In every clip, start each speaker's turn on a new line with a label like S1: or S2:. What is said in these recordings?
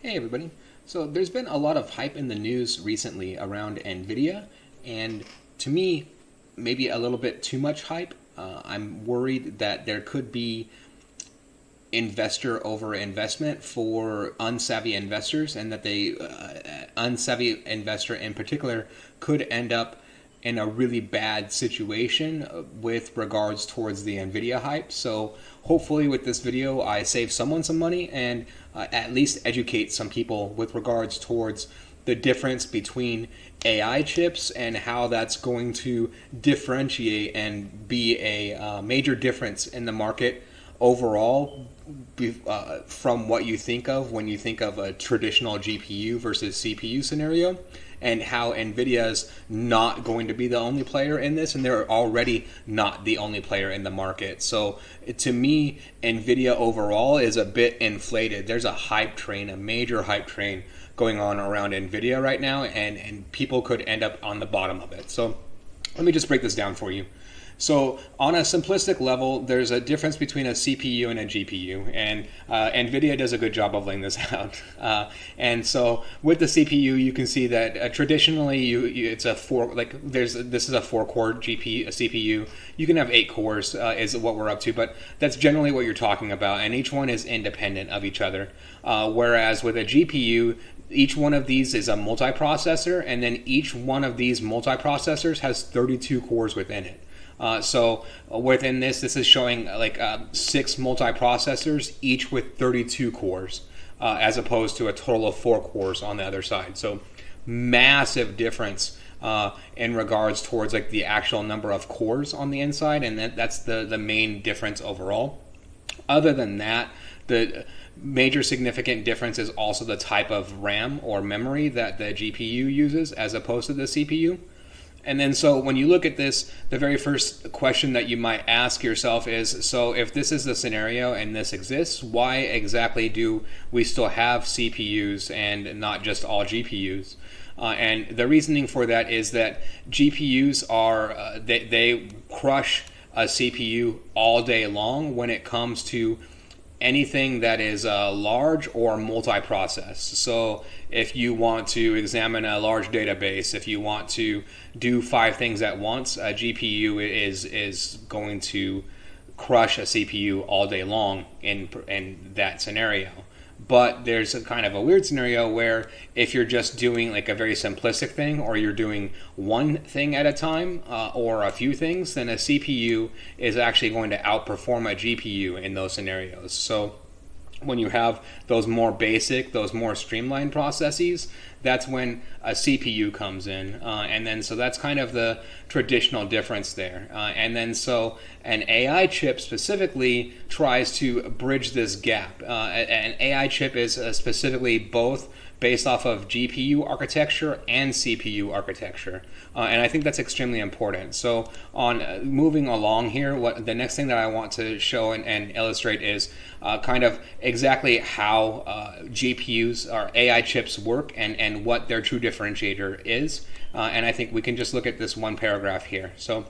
S1: Hey everybody. So there's been a lot of hype in the news recently around Nvidia, and to me, maybe a little bit too much hype. I'm worried that there could be investor over investment for unsavvy investors, and that the unsavvy investor in particular could end up in a really bad situation with regards towards the Nvidia hype. So hopefully with this video I save someone some money and at least educate some people with regards towards the difference between AI chips and how that's going to differentiate and be a major difference in the market overall from what you think of when you think of a traditional GPU versus CPU scenario, and how Nvidia is not going to be the only player in this, and they're already not the only player in the market. So to me, Nvidia overall is a bit inflated. There's a hype train, a major hype train going on around Nvidia right now, and people could end up on the bottom of it. So let me just break this down for you. So on a simplistic level, there's a difference between a CPU and a GPU, and NVIDIA does a good job of laying this out. And so with the CPU, you can see that traditionally it's a this is a 4-core GPU, a CPU. You can have 8 cores is what we're up to, but that's generally what you're talking about, and each one is independent of each other. Whereas with a GPU, each one of these is a multiprocessor, and then each one of these multiprocessors has 32 cores within it. So within this is showing 6 multiprocessors, each with 32 cores, as opposed to a total of 4 cores on the other side. So massive difference in regards towards the actual number of cores on the inside, and that's the main difference overall. Other than that, the major significant difference is also the type of RAM or memory that the GPU uses as opposed to the CPU. And then so when you look at this, the very first question that you might ask yourself is, so if this is the scenario and this exists, why exactly do we still have CPUs and not just all GPUs? And the reasoning for that is that GPUs are, they crush a CPU all day long when it comes to anything that is large or multi-process. So if you want to examine a large database, if you want to do 5 things at once, a GPU is going to crush a CPU all day long in that scenario. But there's a kind of a weird scenario where if you're just doing a very simplistic thing, or you're doing one thing at a time, or a few things, then a CPU is actually going to outperform a GPU in those scenarios. So when you have those more basic, those more streamlined processes, that's when a CPU comes in. And then so that's kind of the traditional difference there. And then so an AI chip specifically tries to bridge this gap. An AI chip is specifically both based off of GPU architecture and CPU architecture. And I think that's extremely important. So on moving along here, what the next thing that I want to show and illustrate is kind of exactly how GPUs or AI chips work, and what their true differentiator is. And I think we can just look at this one paragraph here. So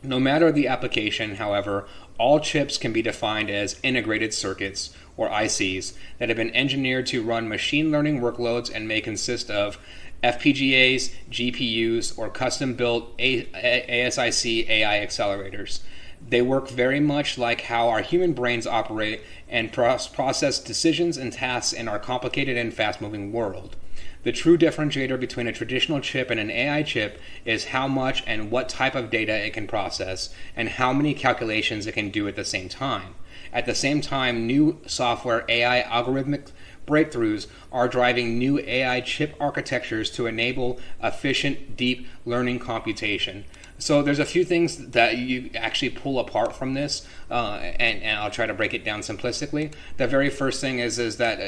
S1: no matter the application, however, all chips can be defined as integrated circuits, or ICs, that have been engineered to run machine learning workloads and may consist of FPGAs, GPUs, or custom-built ASIC AI accelerators. They work very much like how our human brains operate and process decisions and tasks in our complicated and fast-moving world. The true differentiator between a traditional chip and an AI chip is how much and what type of data it can process, and how many calculations it can do at the same time. At the same time, new software AI algorithmic breakthroughs are driving new AI chip architectures to enable efficient deep learning computation. So there's a few things that you actually pull apart from this, and I'll try to break it down simplistically. The very first thing is that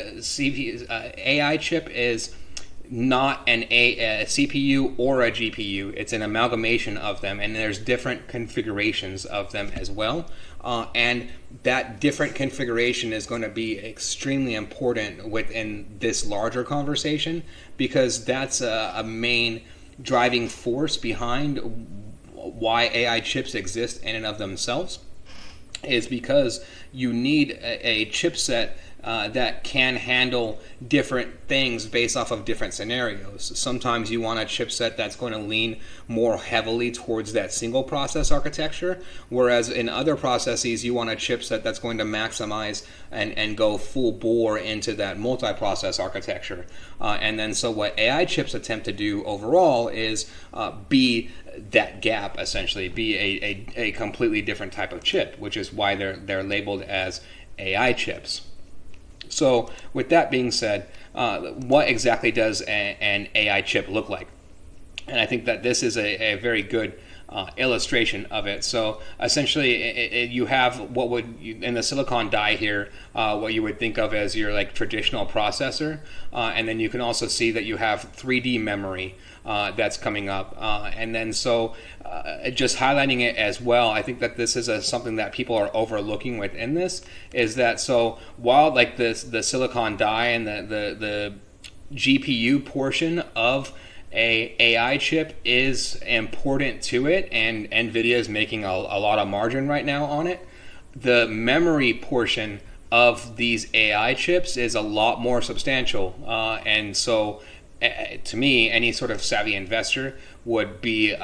S1: AI chip is not a CPU or a GPU. It's an amalgamation of them, and there's different configurations of them as well. And that different configuration is going to be extremely important within this larger conversation, because that's a main driving force behind why AI chips exist in and of themselves. is because you need a chipset that can handle different things based off of different scenarios. Sometimes you want a chipset that's going to lean more heavily towards that single process architecture, whereas in other processes you want a chipset that's going to maximize and go full bore into that multi-process architecture. And then so what AI chips attempt to do overall is be that gap, essentially, be a completely different type of chip, which is why they're labeled as AI chips. So with that being said, what exactly does an AI chip look like? And I think that this is a very good illustration of it. So essentially, you have what would, in the silicon die here, what you would think of as your like traditional processor. And then you can also see that you have 3D memory that's coming up. And then so just highlighting it as well, I think that this is something that people are overlooking within this, is that so while like the silicon die and the GPU portion of a AI chip is important to it, and NVIDIA is making a lot of margin right now on it, the memory portion of these AI chips is a lot more substantial. And so to me, any sort of savvy investor would be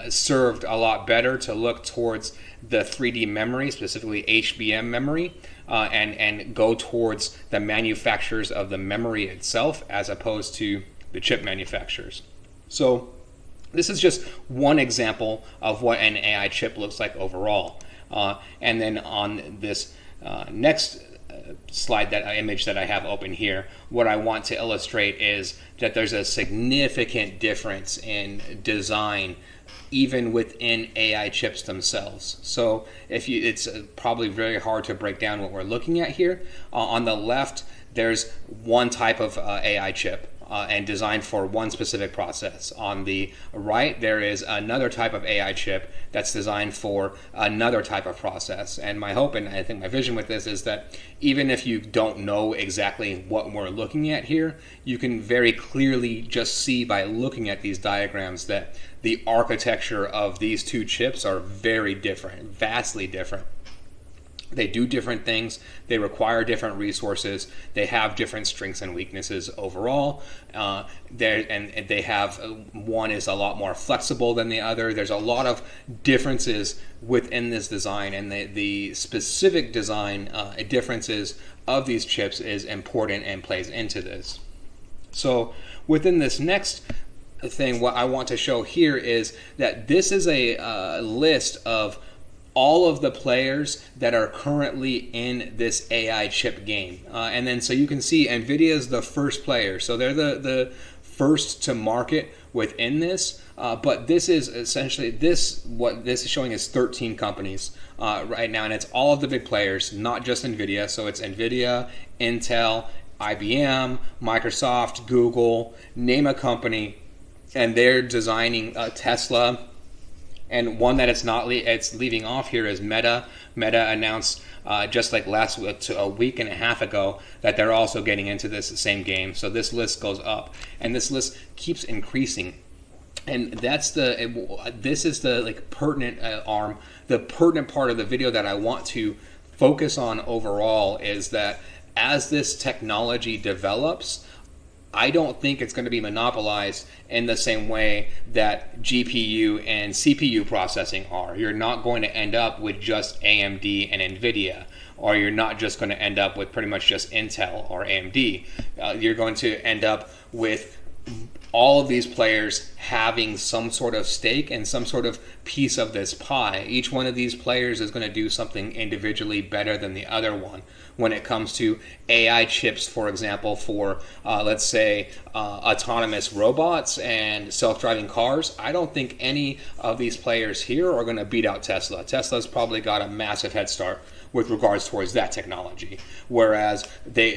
S1: served a lot better to look towards the 3D memory, specifically HBM memory, and go towards the manufacturers of the memory itself as opposed to the chip manufacturers. So this is just one example of what an AI chip looks like overall. And then on this next slide, that image that I have open here, what I want to illustrate is that there's a significant difference in design even within AI chips themselves. So it's probably very hard to break down what we're looking at here. On the left, there's one type of AI chip and designed for one specific process. On the right, there is another type of AI chip that's designed for another type of process. And my hope, and I think my vision with this, is that even if you don't know exactly what we're looking at here, you can very clearly just see by looking at these diagrams that the architecture of these two chips are very different, vastly different. They do different things, they require different resources, they have different strengths and weaknesses overall. And they have, one is a lot more flexible than the other. There's a lot of differences within this design, and the specific design differences of these chips is important and plays into this. So within this next thing, what I want to show here is that this is a list of all of the players that are currently in this AI chip game. And then so you can see NVIDIA is the first player. So they're the first to market within this. But this is essentially, what this is showing is 13 companies right now. And it's all of the big players, not just NVIDIA. So it's NVIDIA, Intel, IBM, Microsoft, Google, name a company. And they're designing Tesla. And one that it's leaving off here is Meta. Meta announced just like a week and a half ago that they're also getting into this same game. So this list goes up, and this list keeps increasing. And this is the like pertinent arm. The pertinent part of the video that I want to focus on overall is that as this technology develops, I don't think it's going to be monopolized in the same way that GPU and CPU processing are. You're not going to end up with just AMD and NVIDIA, or you're not just going to end up with pretty much just Intel or AMD. You're going to end up with all of these players having some sort of stake and some sort of piece of this pie. Each one of these players is going to do something individually better than the other one. When it comes to AI chips, for example, for let's say autonomous robots and self-driving cars, I don't think any of these players here are going to beat out Tesla. Tesla's probably got a massive head start with regards towards that technology, whereas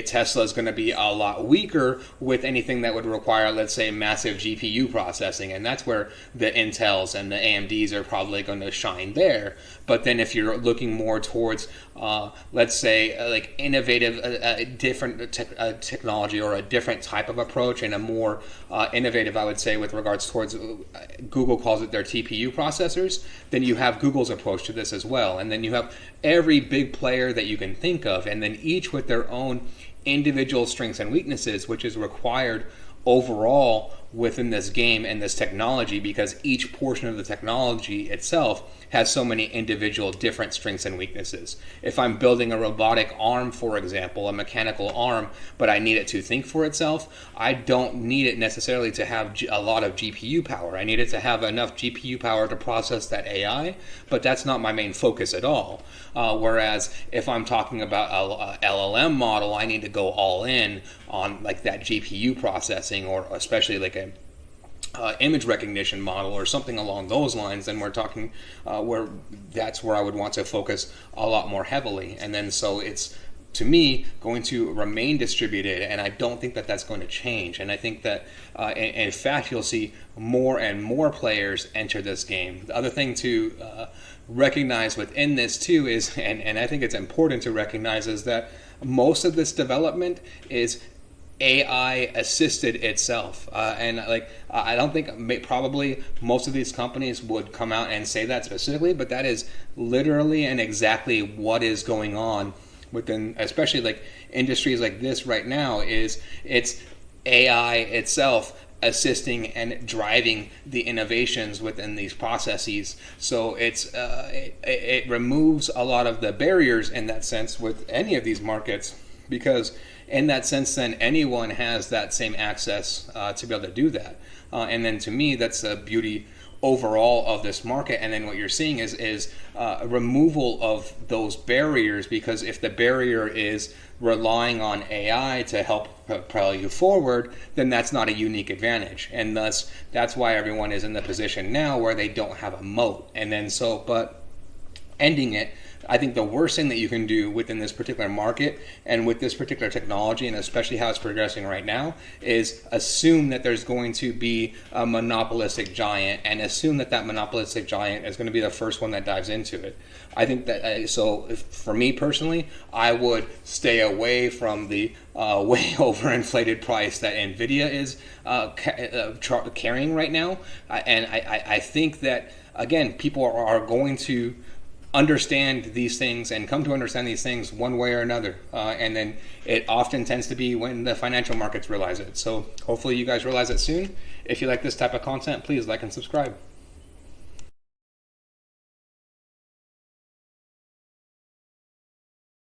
S1: Tesla is going to be a lot weaker with anything that would require, let's say, massive GPU processing, and that's where the Intels and the AMDs are probably going to shine there. But then if you're looking more towards let's say, like innovative, different technology or a different type of approach, and a more innovative, I would say, with regards towards Google calls it their TPU processors, then you have Google's approach to this as well. And then you have every big player that you can think of, and then each with their own individual strengths and weaknesses, which is required overall within this game and this technology, because each portion of the technology itself has so many individual different strengths and weaknesses. If I'm building a robotic arm, for example, a mechanical arm, but I need it to think for itself, I don't need it necessarily to have a lot of GPU power. I need it to have enough GPU power to process that AI, but that's not my main focus at all. Whereas if I'm talking about a LLM model, I need to go all in on like that GPU processing, or especially like a image recognition model or something along those lines. Then we're talking where that's where I would want to focus a lot more heavily. And then so it's, to me, going to remain distributed, and I don't think that that's going to change. And I think that in fact you'll see more and more players enter this game. The other thing to recognize within this too is, and I think it's important to recognize, is that most of this development is AI assisted itself, and like I don't think probably most of these companies would come out and say that specifically, but that is literally and exactly what is going on within, especially like industries like this right now. Is it's AI itself assisting and driving the innovations within these processes. So it removes a lot of the barriers in that sense with any of these markets, because in that sense, then anyone has that same access to be able to do that. And then to me, that's the beauty overall of this market. And then what you're seeing is a removal of those barriers, because if the barrier is relying on AI to help propel you forward, then that's not a unique advantage. And thus, that's why everyone is in the position now where they don't have a moat. And then so, but ending it, I think the worst thing that you can do within this particular market and with this particular technology, and especially how it's progressing right now, is assume that there's going to be a monopolistic giant, and assume that that monopolistic giant is going to be the first one that dives into it. I think that, so for me personally, I would stay away from the way overinflated price that NVIDIA is carrying right now. And I think that, again, people are going to understand these things and come to understand these things one way or another, and then it often tends to be when the financial markets realize it. So hopefully you guys realize it soon. If you like this type of content, please like and subscribe.